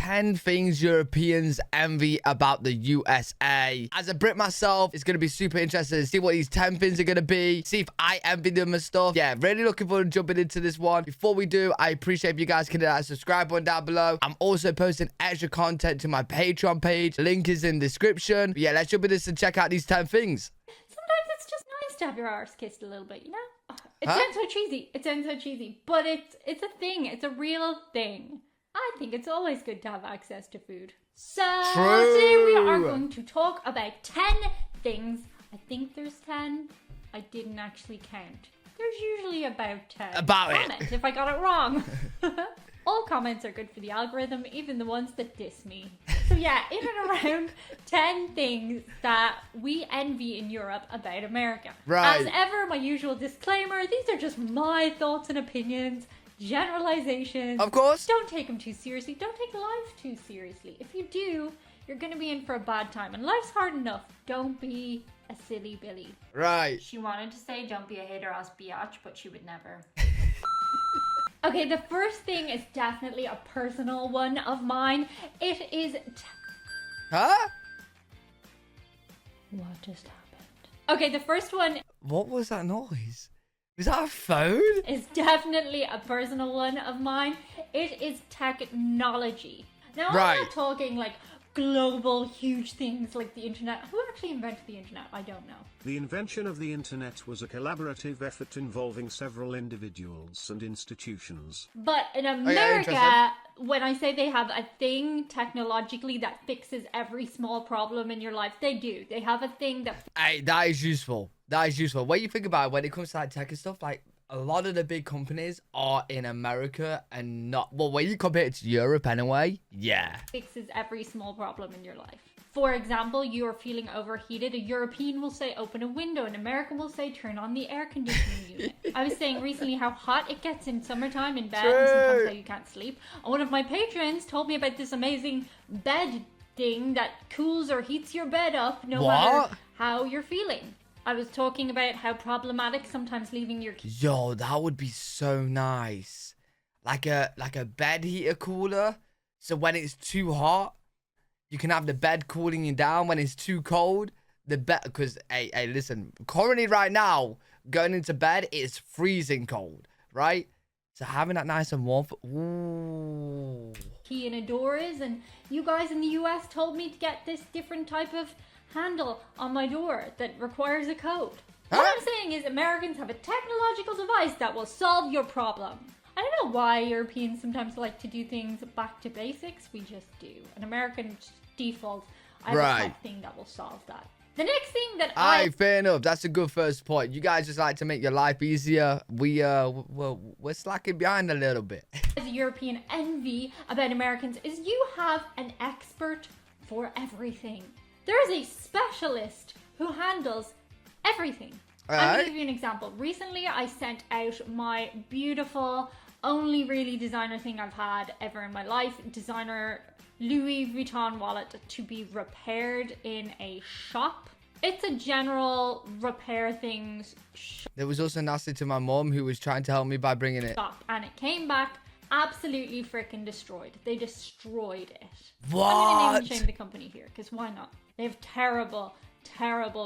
10 things Europeans envy about the USA. As a Brit myself, it's going to be super interesting to see what these 10 things are going to be. See if I envy them and stuff. Yeah, really looking forward to jumping into this one. Before we do, I appreciate if you guys can hit that subscribe button down below. I'm also posting extra content to my Patreon page. Link is in the description. But yeah, let's jump into this and check out these 10 things. Sometimes it's just nice to have your arse kissed a little bit, you know? It sounds so cheesy. It sounds so cheesy. But it's a thing. It's a real thing. I think it's always good to have access to food. So today we are going to talk about 10 things. I think there's 10. I didn't actually count. There's usually about 10. Comment if I got it wrong. All comments are good for the algorithm, even the ones that diss me. So yeah, in and around 10 things that we envy in Europe about America. Right. As ever, my usual disclaimer, these are just my thoughts and opinions, generalizations. Of course. Don't take them too seriously. Don't take life too seriously. If you do, you're going to be in for a bad time. And life's hard enough. Don't be a silly Billy. Right. She wanted to say don't be a hater ass biatch, but she would never. Okay, the first thing is definitely a personal one of mine. It is... Huh? What just happened? Okay, the first one... What was that noise? Was that a phone? Is definitely a personal one of mine. It is technology. Now, I'm not talking like global huge things like the internet. Who actually invented the internet? I don't know. The invention of the internet was a collaborative effort involving several individuals and institutions. But in America, when I say they have a thing technologically that fixes every small problem in your life, they do. They have a thing that... Hey, that is useful. That is useful. When you think about it, when it comes to like tech and stuff, like a lot of the big companies are in America and not... Well, when you compare it to Europe anyway, yeah. Fixes every small problem in your life. For example, you are feeling overheated. A European will say, open a window. An American will say, turn on the air conditioning unit. I was saying recently how hot it gets in summertime in bed and sometimes how you can't sleep. And one of my patrons told me about this amazing bed thing that cools or heats your bed up no matter how you're feeling. I was talking about how problematic sometimes leaving your... Yo, that would be so nice. Like a bed heater cooler. So when it's too hot, you can have the bed cooling you down. When it's too cold, the bed... Because, hey, listen. Currently right now, going into bed, it's freezing cold, right? So having that nice and warm... Ooh. Key in a door is, and you guys in the US told me to get this different type of handle on my door that requires a code. What I'm saying is Americans have a technological device that will solve your problem. I don't know why Europeans sometimes like to do things back to basics. We just do. An American default, I have a tech thing that will solve that. The next thing that fair enough. That's a good first point. You guys just like to make your life easier. We're slacking behind a little bit. As a European envy about Americans is you have an expert for everything. There is a specialist who handles everything. I'm going to give you an example. Recently, I sent out my beautiful, only really designer thing I've had ever in my life, designer Louis Vuitton wallet, to be repaired in a shop. It's a general repair things shop. It was also nasty to my mom who was trying to help me by bringing it. And it came back absolutely freaking destroyed. They destroyed it. What? I'm going to name and shame the company here, because why not? They have terrible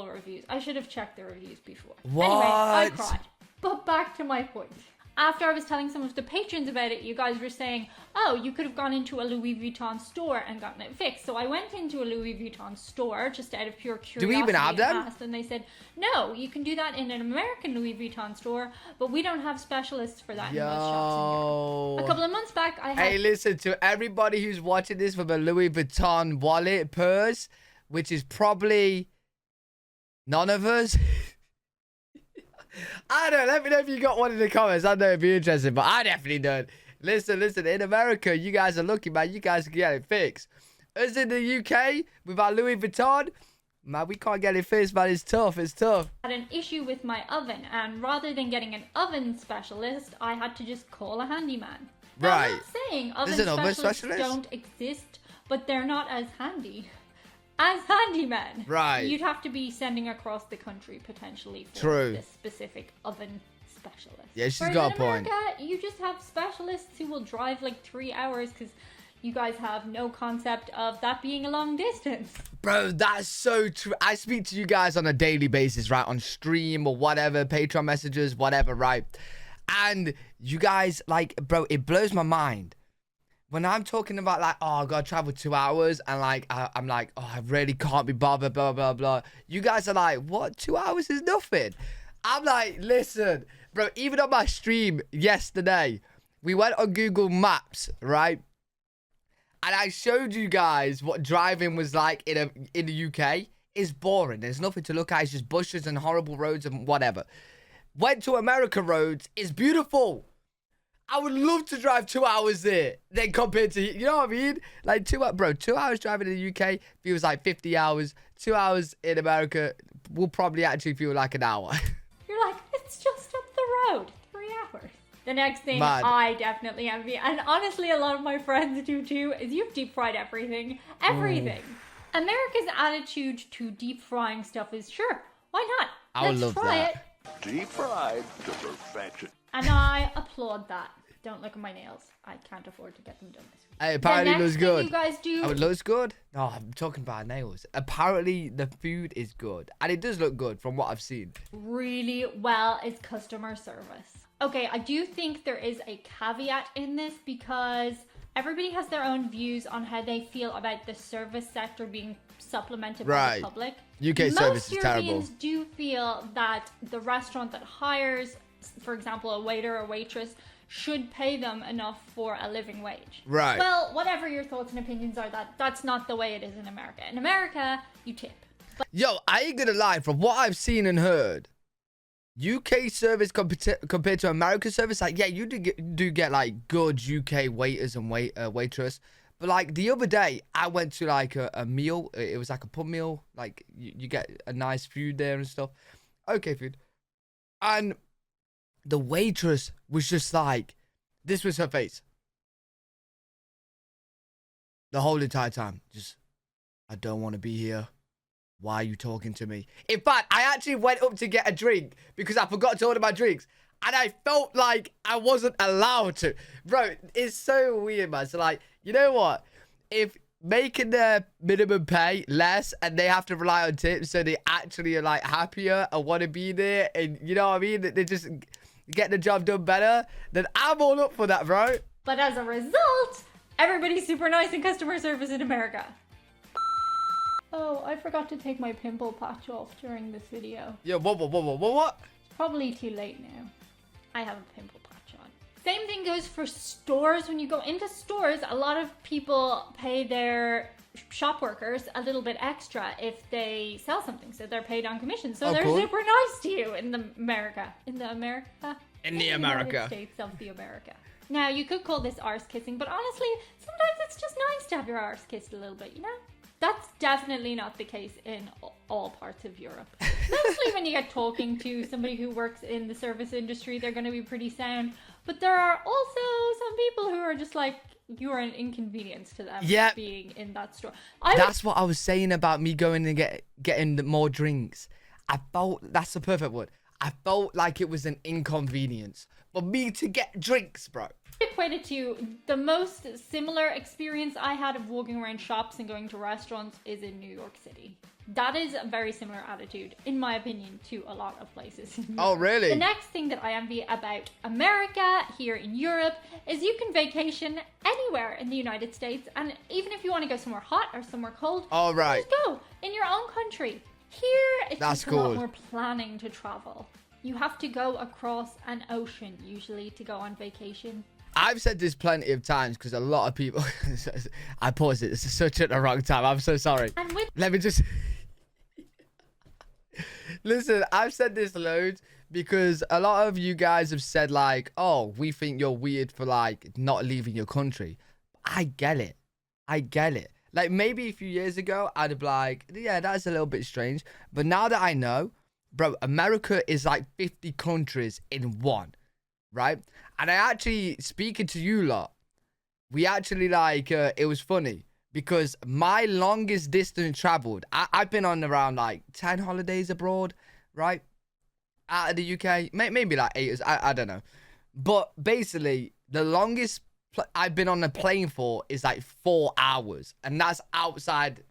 reviews. I should have checked the reviews before. What? Anyway, I cried. But back to my point. After I was telling some of the patrons about it, you guys were saying, oh, you could have gone into a Louis Vuitton store and gotten it fixed. So I went into a Louis Vuitton store just out of pure curiosity. Do we even have them? And they said, no, you can do that in an American Louis Vuitton store, but we don't have specialists for that in most shops in Europe. A couple of months back, I had... Hey, listen, to everybody who's watching this with a Louis Vuitton wallet, purse, which is probably none of us... I don't know. Let me know if you got one in the comments. I know it'd be interesting, but I definitely don't. Listen. In America, you guys are lucky, man. You guys can get it fixed. Us in the UK, with our Louis Vuitton, man, we can't get it fixed, man. It's tough. I had an issue with my oven, and rather than getting an oven specialist, I had to just call a handyman. Now, I'm not saying oven specialists don't exist, but they're not as handy as handymen. Right. You'd have to be sending across the country potentially for this specific oven specialist. Yeah, she's got a point. In America, you just have specialists who will drive like 3 hours because You guys have no concept of that being a long distance. Bro, that's so true. I speak to you guys on a daily basis, right? On stream or whatever, Patreon messages, whatever, right? And you guys, like, bro, it blows my mind. When I'm talking about, like, oh, I gotta travel 2 hours, and, like, I'm like, oh, I really can't be bothered, blah, blah, blah. You guys are like, what? 2 hours is nothing. I'm like, listen, bro, even on my stream yesterday, we went on Google Maps, right? And I showed you guys what driving was like in the UK. It's boring. There's nothing to look at. It's just bushes and horrible roads and whatever. Went to America roads. It's beautiful. I would love to drive 2 hours there. Then compared to, you know what I mean? Like 2 hours driving in the UK feels like 50 hours. 2 hours in America will probably actually feel like an hour. You're like, it's just up the road. 3 hours. The next thing Mad. I definitely envy, and honestly a lot of my friends do too, is you've deep fried everything. Everything. America's attitude to deep frying stuff is, sure, why not? I would love try that. it. Deep fried to perfection. And I applaud that. Don't look at my nails. I can't afford to get them done this week. Hey, apparently it looks good. You guys do. Oh, it looks good? No, I'm talking about nails. Apparently the food is good. And it does look good from what I've seen. Really well is customer service. Okay, I do think there is a caveat in this because everybody has their own views on how they feel about the service sector being supplemented by the public. UK service is terrible. Most Europeans do feel that the restaurant that hires, for example, a waiter or waitress, should pay them enough for a living wage. Right. Well, whatever your thoughts and opinions are, that's not the way it is in America. In America, you tip. But Yo, I ain't gonna lie. From what I've seen and heard, UK service compared to American service, like, yeah, you do get like good UK waiters and waitress. But like the other day, I went to like a meal. It was like a pub meal. Like you get a nice food there and stuff. Okay, food. And the waitress was just like, this was her face. The whole entire time. Just, I don't want to be here. Why are you talking to me? In fact, I actually went up to get a drink because I forgot to order my drinks. And I felt like I wasn't allowed to. Bro, it's so weird, man. So like, you know what? If making their minimum pay less and they have to rely on tips so they actually are like happier and want to be there and you know what I mean? They just get the job done better, then I'm all up for that, bro. But as a result, everybody's super nice in customer service in America. Oh, I forgot to take my pimple patch off during this video. Yeah, what? It's probably too late now. I have a pimple patch on. Same thing goes for stores. When you go into stores, a lot of people pay their shop workers a little bit extra if they sell something, so they're paid on commission. So they're cool. super nice to you in the America. In the United States of the America. Now, you could call this arse kissing, but honestly, sometimes it's just nice to have your arse kissed a little bit, you know? That's definitely not the case in all parts of Europe. Mostly when you get talking to somebody who works in the service industry, they're going to be pretty sound. But there are also some people who are just like, you are an inconvenience to them being in that store. That's what I was saying about me going and getting more drinks. I felt, that's the perfect word. I felt like it was an inconvenience for me to get drinks, bro. Equated to the most similar experience I had of walking around shops and going to restaurants is in New York City. That is a very similar attitude, in my opinion, to a lot of places. Oh, really? The next thing that I envy about America, here in Europe, is you can vacation anywhere in the United States, and even if you want to go somewhere hot or somewhere cold, All right. just go in your own country. Here, it's That's just a lot cool. more planning to travel. You have to go across an ocean, usually, to go on vacation. I've said this plenty of times because a lot of people... I paused it. This is such at the wrong time. I'm so sorry. And with Let me just... Listen, I've said this loads because a lot of you guys have said like, oh, we think you're weird for like not leaving your country. I get it. Like maybe a few years ago, I'd be like, yeah, that's a little bit strange. But now that I know, bro, America is like 50 countries in one, right? And I actually, speaking to you lot, we actually like, it was funny because my longest distance traveled, I've been on around like 10 holidays abroad, right? Out of the UK, maybe like 8, I don't know. But basically, the longest I've been on a plane for is like 4 hours, and that's outside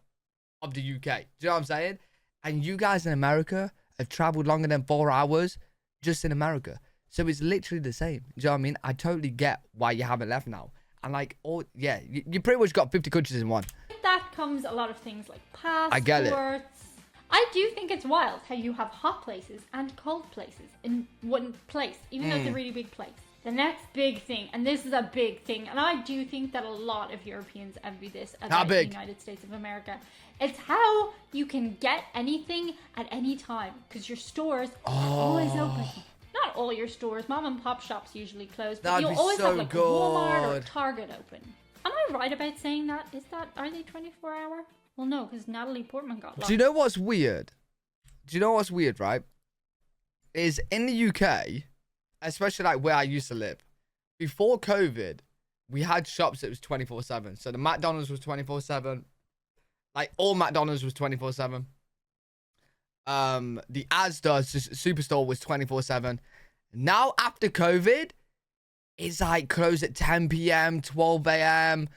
of the UK. Do you know what I'm saying? And you guys in America have traveled longer than 4 hours just in America. So it's literally the same. Do you know what I mean? I totally get why you haven't left now. And like, oh yeah, you pretty much got 50 countries in one. With that comes a lot of things like passports. I get it. I do think it's wild how you have hot places and cold places in one place, even though it's a really big place. The next big thing, and this is a big thing, and I do think that a lot of Europeans envy this about the United States of America. It's how you can get anything at any time, because your stores are always open. Not all your stores, mom and pop shops usually close, but you'll always have like a Walmart or a Target open. Am I right about saying that? Are they 24 hour? Well, no, because Natalie Portman got locked. Do you know what's weird? Right? Is in the UK, especially like where I used to live, before COVID, we had shops that was 24/7. So the McDonald's was 24/7. Like all McDonald's was 24/7. The Asda Superstore was 24/7. Now after COVID, it's like closed at 10 p.m., 12 a.m.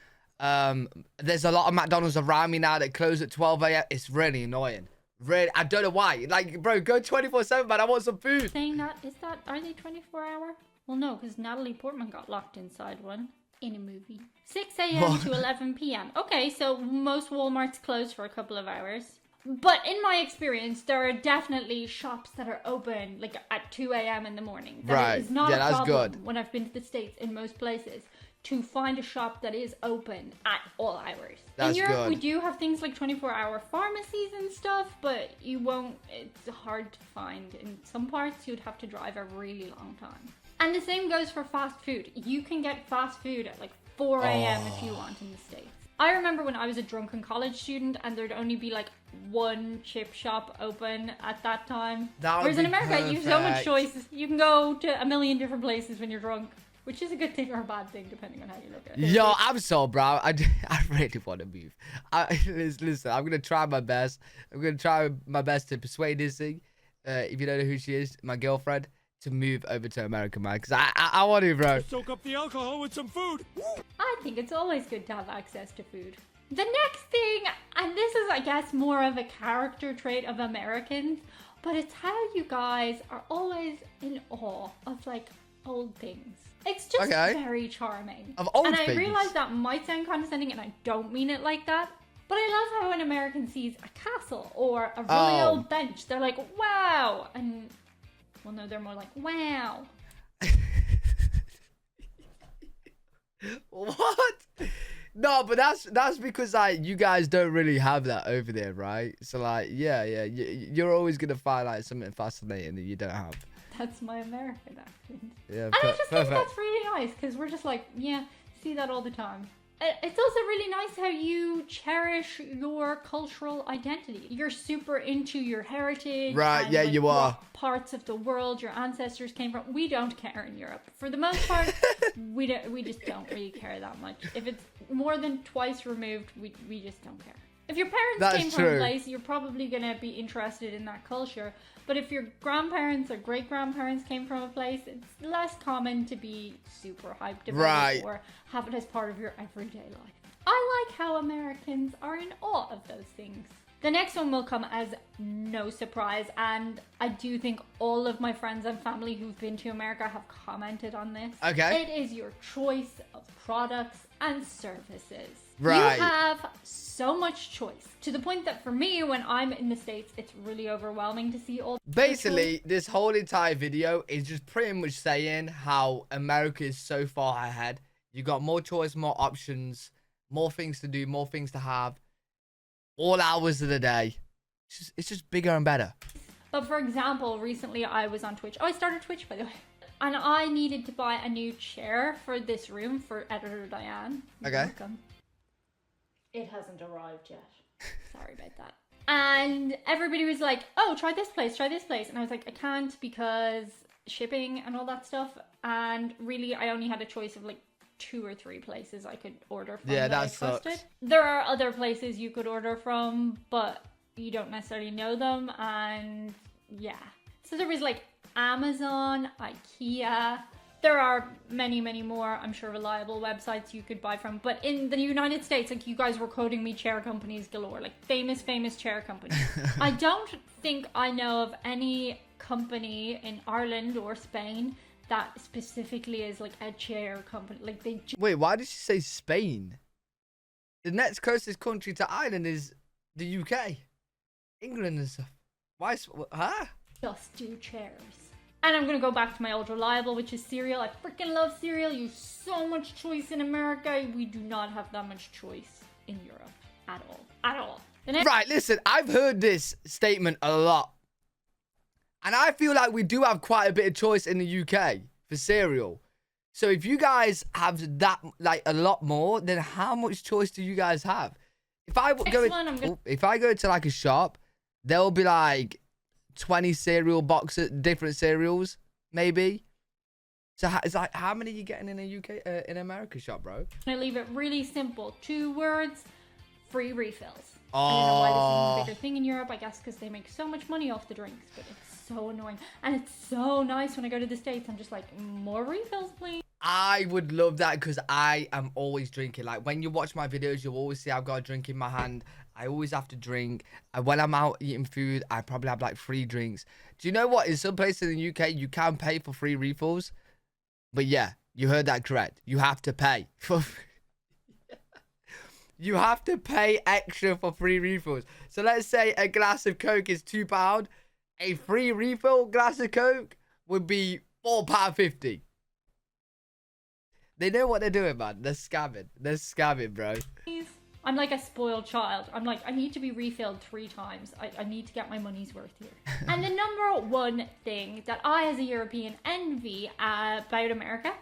There's a lot of McDonald's around me now that close at 12 a.m. It's really annoying. Really, I don't know why. Like, bro, go 24/7, man. I want some food. Saying that, are they 24 hour? Well, no, because Natalie Portman got locked inside one in a movie. 6 a.m. to 11 p.m. Okay, so most Walmarts close for a couple of hours. But in my experience, there are definitely shops that are open like at 2 a.m. in the morning. That is not a problem good. When I've been to the States in most places to find a shop that is open at all hours. In Europe, we do have things like 24-hour pharmacies and stuff, but you won't, it's hard to find. In some parts, you'd have to drive a really long time. And the same goes for fast food. You can get fast food at like 4 a.m. if you want in the States. I remember when I was a drunken college student and there'd only be like one chip shop open at that time. Whereas in America, you have so much choice. You can go to a million different places when you're drunk, which is a good thing or a bad thing, depending on how you look at it. Yo, I'm so bro. I really want to move. Listen, I'm going to try my best. I'm going to try my best to persuade this thing, if you don't know who she is, my girlfriend, to move over to America, man. Because I want to, bro. Soak up the alcohol with some food. I think it's always good to have access to food. The next thing, and this is, I guess, more of a character trait of Americans, but it's how you guys are always in awe of, like, old things. It's just very charming. Of old things. And I realize that might sound condescending, and I don't mean it like that, but I love how an American sees a castle or a really old bench. They're like, wow. And, well, no, they're more like, wow. What? No, but that's because like you guys don't really have that over there, right? So like, yeah, you're always gonna find like something fascinating that you don't have. That's my American accent. Yeah, and I just think that's really nice because we're just like, yeah, see that all the time. It's also really nice how you cherish your cultural identity. You're super into your heritage. Right, and, yeah, like, you are. What parts of the world your ancestors came from. We don't care in Europe. For the most part, we just don't really care that much. If it's more than twice removed, we just don't care. If your parents came from a place, you're probably going to be interested in that culture. But if your grandparents or great-grandparents came from a place, it's less common to be super hyped about it or have it as part of your everyday life. I like how Americans are in awe of those things. The next one will come as no surprise, and I do think all of my friends and family who've been to America have commented on this. Okay. It is your choice of products and services. Right. You have so much choice to the point that for me, when I'm in the States, it's really overwhelming to see all. Basically, this whole entire video is just pretty much saying how America is so far ahead. You got more choice, more options, more things to do, more things to have, all hours of the day. It's just bigger and better. But for example, recently I was on Twitch. Oh, I started Twitch, by the way. And I needed to buy a new chair for this room for editor Diane. Okay. Welcome. It hasn't arrived yet. Sorry about that. And everybody was like, oh, try this place. And I was like, I can't because shipping and all that stuff. And really, I only had a choice of like 2 or 3 places I could order from that I trusted. There are other places you could order from, but you don't necessarily know them. And yeah. So there was like Amazon, IKEA, There are many, many more, I'm sure, reliable websites you could buy from. But in the United States, like, you guys were quoting me chair companies galore, like famous chair companies. I don't think I know of any company in Ireland or Spain that specifically is like a chair company. Like, they Wait, why did she say Spain? The next closest country to Ireland is the UK, England and stuff. Why? Huh? just do chairs. And I'm gonna go back to my old reliable, which is cereal. I freaking love cereal. You have so much choice in America. We do not have that much choice in Europe at all. At all. Right, listen, I've heard this statement a lot. And I feel like we do have quite a bit of choice in the UK for cereal. So if you guys have that, like, a lot more, then how much choice do you guys have? If I go to like a shop, there'll be like 20 cereal boxes, different cereals, maybe. So it's like, how many are you getting in a UK, in America shop, bro? I leave it really simple. 2 words, free refills. Oh. I don't know why this isn't a bigger thing in Europe. I guess because they make so much money off the drinks, but it's so annoying. And it's so nice when I go to the States. I'm just like, more refills, please. I would love that because I am always drinking. Like, when you watch my videos, you'll always see I've got a drink in my hand. I always have to drink. And when I'm out eating food, I probably have like 3 drinks. Do you know what? In some places in the UK, you can pay for free refills. But yeah, you heard that correct. You have to pay for... You have to pay extra for free refills. So let's say a glass of Coke is £2. A free refill glass of Coke would be £4.50. They know what they're doing, man. They're scamming. They're scamming, bro. I'm like a spoiled child. I'm like, I need to be refilled 3 times. I need to get my money's worth here. And the number one thing that I, as a European, envy about America,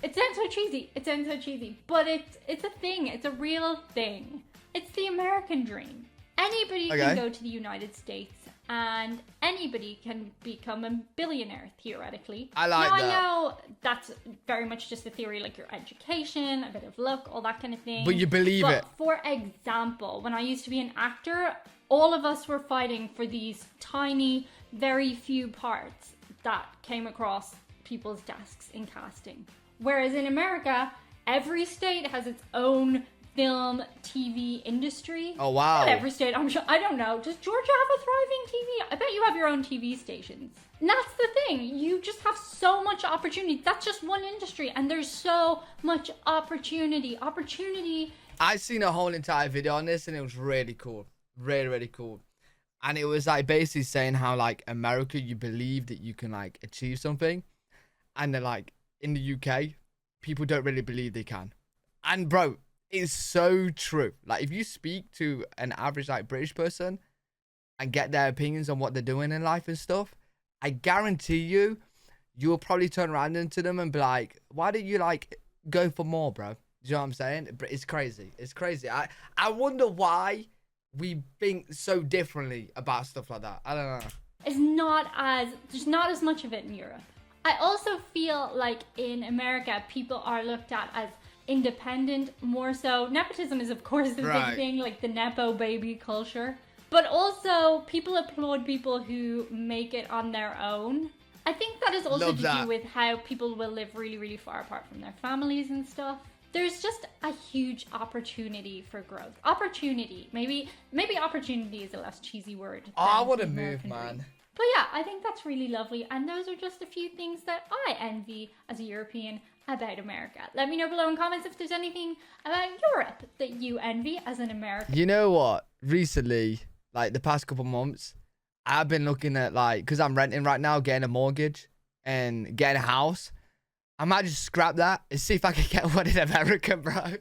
it sounds so cheesy. It sounds so cheesy, but it's a thing. It's a real thing. It's the American dream. Anybody can go to the United States and anybody can become a billionaire, theoretically. I like that. I know that's very much just a theory, like your education, a bit of luck, all that kind of thing. But you believe it. For example, when I used to be an actor, all of us were fighting for these tiny, very few parts that came across people's desks in casting. Whereas in America, every state has its own film, TV industry. Oh, wow. Not every state, I'm sure. I don't know. Does Georgia have a thriving TV? I bet you have your own TV stations. And that's the thing. You just have so much opportunity. That's just one industry. And there's so much opportunity. I seen a whole entire video on this and it was really cool. Really, really cool. And it was like basically saying how like America, you believe that you can like achieve something. And then like in the UK, people don't really believe they can. And bro, it's so true. Like if you speak to an average like British person and get their opinions on what they're doing in life and stuff, I guarantee you'll probably turn around into them and be like, why don't you like go for more, bro? Do you know what I'm saying? It's crazy. It's crazy. I wonder why we think so differently about stuff like that. I don't know. There's not as much of it in Europe. I also feel like in America, people are looked at as independent more so. Nepotism is of course the big thing, like the Nepo baby culture. But also people applaud people who make it on their own. I think that is also to do with how people will live really, really far apart from their families and stuff. There's just a huge opportunity for growth. Opportunity. Maybe opportunity is a less cheesy word. Oh, I want to move, man. But yeah, I think that's really lovely. And those are just a few things that I envy as a European about America. Let me know below in comments if there's anything about Europe that you envy as an American. You know what? Recently, like the past couple months, I've been looking at like, because I'm renting right now, getting a mortgage and getting a house. I might just scrap that and see if I can get one in America, bro.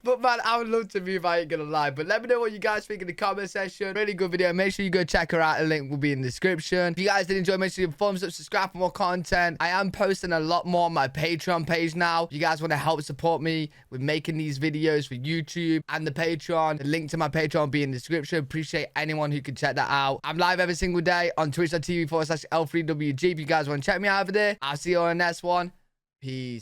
But man, I would love to move, I ain't gonna lie. But let me know what you guys think in the comment section. Really good video. Make sure you go check her out. The link will be in the description. If you guys did enjoy, make sure you thumbs up, subscribe for more content. I am posting a lot more on my Patreon page now. If you guys want to help support me with making these videos for YouTube and the Patreon, the link to my Patreon will be in the description. Appreciate anyone who can check that out. I'm live every single day on twitch.tv/L3WG. If you guys want to check me out over there, I'll see you on the next one. Peace.